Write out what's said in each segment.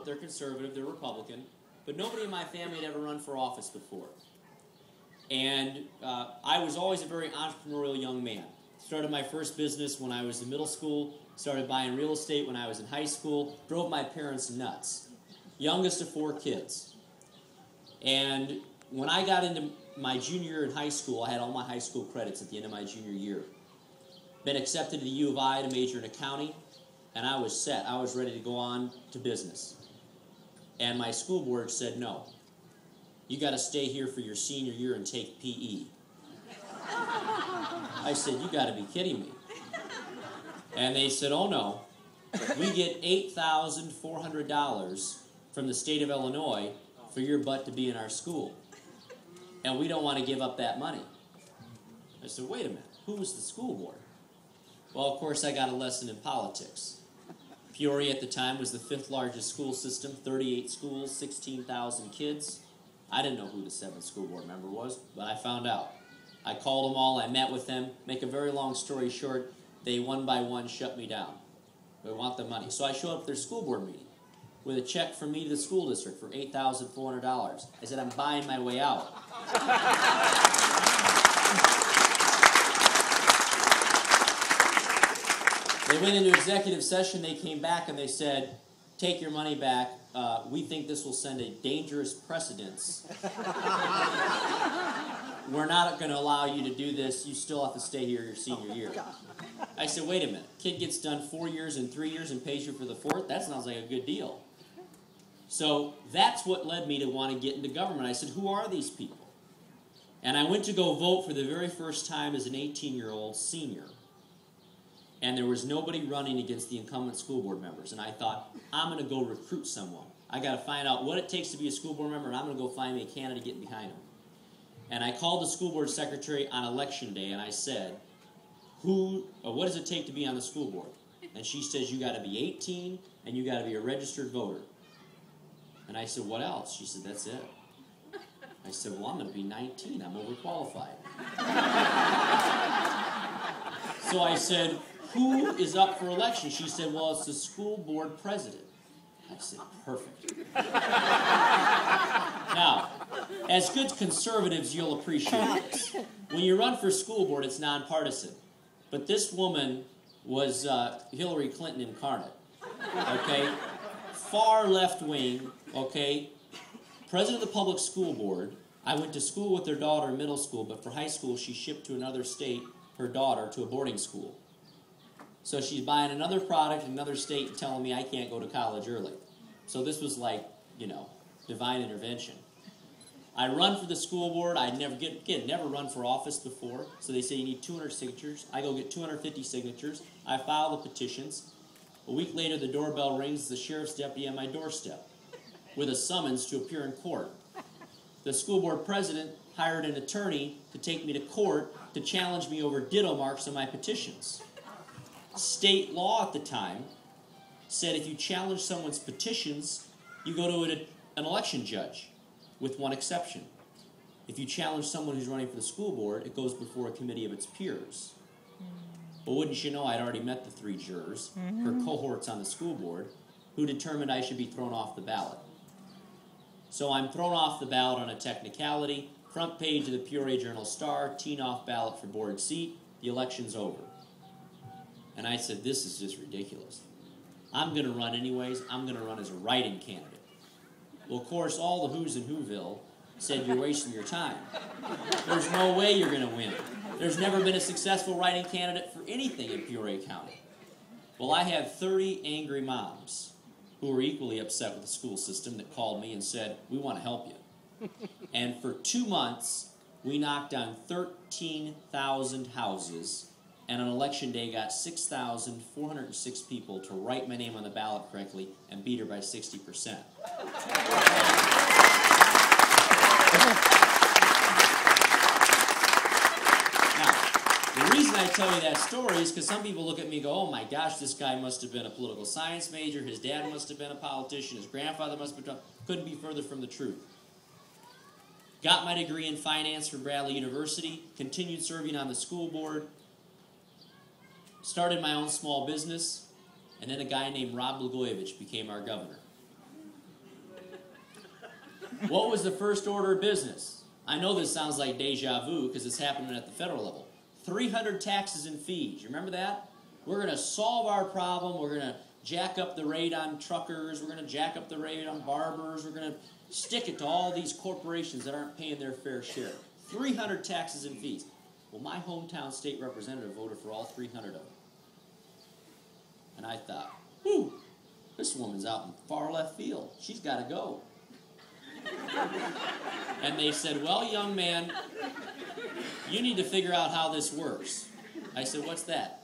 they're conservative, they're Republican, but nobody in my family had ever run for office before. And I was always a very entrepreneurial young man. Started my first business when I was in middle school, started buying real estate when I was in high school, drove my parents nuts. Youngest of 4 kids. And when I got into my junior year in high school, I had all my high school credits at the end of my junior year. Been accepted to the U of I to major in accounting, and I was set. I was ready to go on to business. And my school board said, no, you got to stay here for your senior year and take PE. I said, you got to be kidding me. And they said, oh no, we get $8,400 from the state of Illinois for your butt to be in our school. And we don't want to give up that money. I said, wait a minute, who was the school board? Well, of course, I got a lesson in politics. Peoria at the time was the 5th largest school system, 38 schools, 16,000 kids. I didn't know who the 7th school board member was, but I found out. I called them all, I met with them. Make a very long story short, they one by one shut me down. They want the money. So I showed up at their school board meeting with a check from me to the school district for $8,400. I said, I'm buying my way out. They went into executive session, they came back and they said, take your money back. We think this will send a dangerous precedence. We're not going to allow you to do this. You still have to stay here your senior year. I said, wait a minute. Kid gets done 4 years and 3 years and pays you for the 4th? That sounds like a good deal. So that's what led me to want to get into government. I said, who are these people? And I went to go vote for the very first time as an 18-year-old senior. And there was nobody running against the incumbent school board members. And I thought, I'm going to go recruit someone. I got to find out what it takes to be a school board member, and I'm going to go find me a candidate to get behind him. And I called the school board secretary on election day, and I said, what does it take to be on the school board? And she says, you got to be 18, and you got to be a registered voter. And I said, what else? She said, that's it. I said, well, I'm going to be 19. I'm overqualified. So I said, who is up for election? She said, well, it's the school board president. I said, perfect. Now, as good conservatives, you'll appreciate this. When you run for school board, it's nonpartisan. But this woman was Hillary Clinton incarnate. Okay? Far left wing, okay? President of the public school board. I went to school with their daughter in middle school, but for high school, she shipped to another state her daughter to a boarding school. So she's buying another product in another state and telling me I can't go to college early. So this was like, divine intervention. I run for the school board. I'd never run for office before. So they say you need 200 signatures. I go get 250 signatures. I file the petitions. A week later, the doorbell rings. The sheriff's deputy on my doorstep with a summons to appear in court. The school board president hired an attorney to take me to court to challenge me over ditto marks on my petitions. State law at the time said if you challenge someone's petitions, you go to an election judge, with one exception. If you challenge someone who's running for the school board, it goes before a committee of its peers. But wouldn't you know, I'd already met the 3 jurors, her cohorts on the school board, who determined I should be thrown off the ballot. So I'm thrown off the ballot on a technicality, front page of the Peoria Journal-Star, teen off ballot for board seat, the election's over. And I said, this is just ridiculous. I'm going to run anyways. I'm going to run as a write-in candidate. Well, of course, all the who's in Whoville said you're wasting your time. There's no way you're going to win. There's never been a successful write-in candidate for anything in Peoria County. Well, I had 30 angry moms who were equally upset with the school system that called me and said, we want to help you. And for 2 months, we knocked on 13,000 houses, and on election day got 6,406 people to write my name on the ballot correctly and beat her by 60%. Now, the reason I tell you that story is because some people look at me and go, oh my gosh, this guy must have been a political science major, his dad must have been a politician, his grandfather must have been, couldn't be further from the truth. Got my degree in finance from Bradley University, continued serving on the school board, started my own small business, and then a guy named Rob Blagojevich became our governor. What was the first order of business? I know this sounds like deja vu because it's happening at the federal level. 300 taxes and fees. You remember that? We're going to solve our problem. We're going to jack up the rate on truckers. We're going to jack up the rate on barbers. We're going to stick it to all these corporations that aren't paying their fair share. 300 taxes and fees. Well, my hometown state representative voted for all 300 of them. And I thought, whew, this woman's out in far left field. She's got to go. And they said, well, young man, you need to figure out how this works. I said, what's that?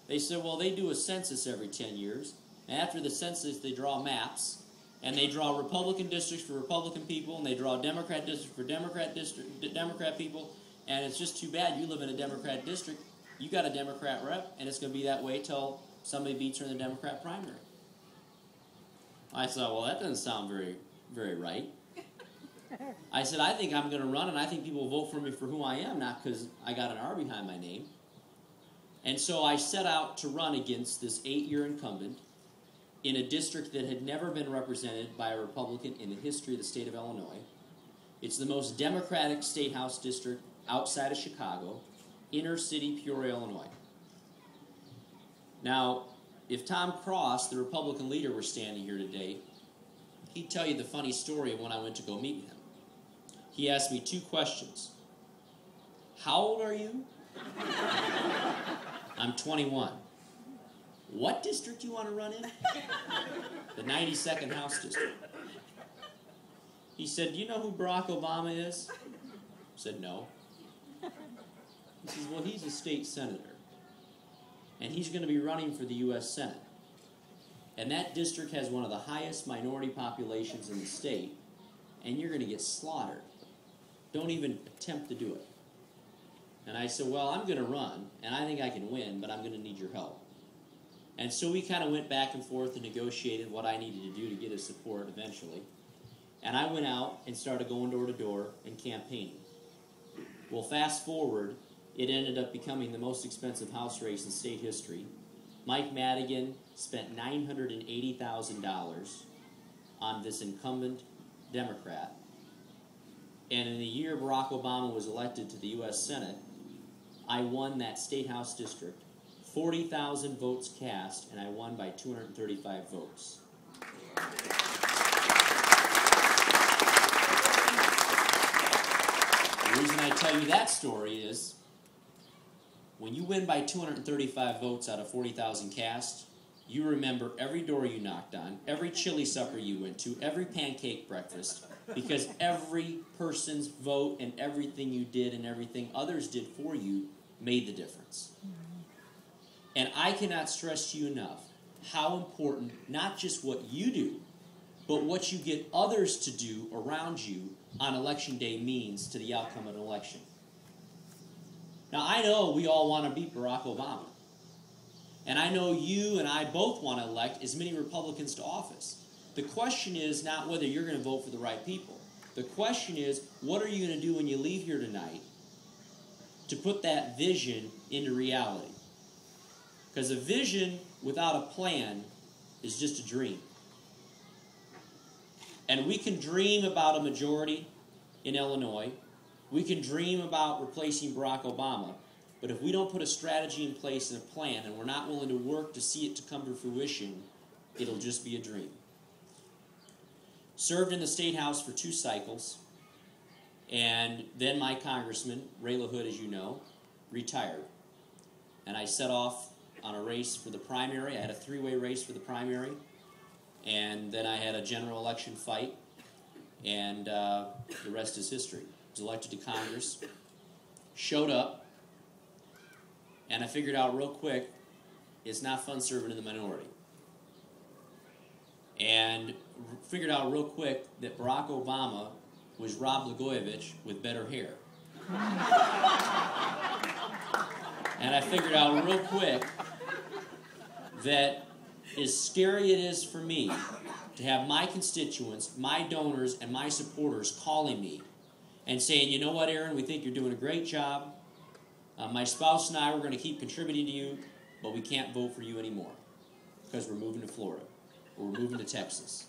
They said, well, they do a census every 10 years. And after the census, they draw maps. And they draw Republican districts for Republican people. And they draw Democrat districts for Democrat people. And it's just too bad you live in a Democrat district. You got a Democrat rep. And it's going to be that way till somebody beats her in the Democrat primary. I thought, well, that doesn't sound very, very right. I said, I think I'm going to run, and I think people will vote for me for who I am, not because I got an R behind my name. And so I set out to run against this 8-year incumbent in a district that had never been represented by a Republican in the history of the state of Illinois. It's the most Democratic state house district outside of Chicago, inner city Peoria, Illinois. Now, if Tom Cross, the Republican leader, were standing here today, he'd tell you the funny story of when I went to go meet with him. He asked me 2 questions. How old are you? I'm 21. What district do you want to run in? The 92nd House District. He said, do you know who Barack Obama is? I said, no. He says, well, he's a state senator. And he's going to be running for the U.S. Senate. And that district has one of the highest minority populations in the state, and you're going to get slaughtered. Don't even attempt to do it. And I said, well, I'm going to run, and I think I can win, but I'm going to need your help. And so we kind of went back and forth and negotiated what I needed to do to get his support eventually. And I went out and started going door to door and campaigning. Well, fast forward, it ended up becoming the most expensive House race in state history. Mike Madigan spent $980,000 on this incumbent Democrat. And in the year Barack Obama was elected to the U.S. Senate, I won that state house district, 40,000 votes cast, and I won by 235 votes. The reason I tell you that story is, when you win by 235 votes out of 40,000 cast, you remember every door you knocked on, every chili supper you went to, every pancake breakfast, because every person's vote and everything you did and everything others did for you made the difference. And I cannot stress to you enough how important not just what you do, but what you get others to do around you on election day means to the outcome of an election. Now, I know we all want to beat Barack Obama. And I know you and I both want to elect as many Republicans to office. The question is not whether you're going to vote for the right people. The question is, what are you going to do when you leave here tonight to put that vision into reality? Because a vision without a plan is just a dream. And we can dream about a majority in Illinois. We can dream about replacing Barack Obama. But if we don't put a strategy in place and a plan, and we're not willing to work to see it to come to fruition, it'll just be a dream. Served in the State House for 2 cycles, and then my congressman, Ray LaHood, as you know, retired. And I set off on a race for the primary. I had a 3-way race for the primary, and then I had a general election fight, and the rest is history. I was elected to Congress, showed up, and I figured out real quick, it's not fun serving in the minority. And figured out real quick that Barack Obama was Rod Blagojevich with better hair. And I figured out real quick that as scary it is for me to have my constituents, my donors, and my supporters calling me and saying, you know what, Aaron, we think you're doing a great job. My spouse and I, we're going to keep contributing to you, but we can't vote for you anymore because we're moving to Florida or we're moving to Texas.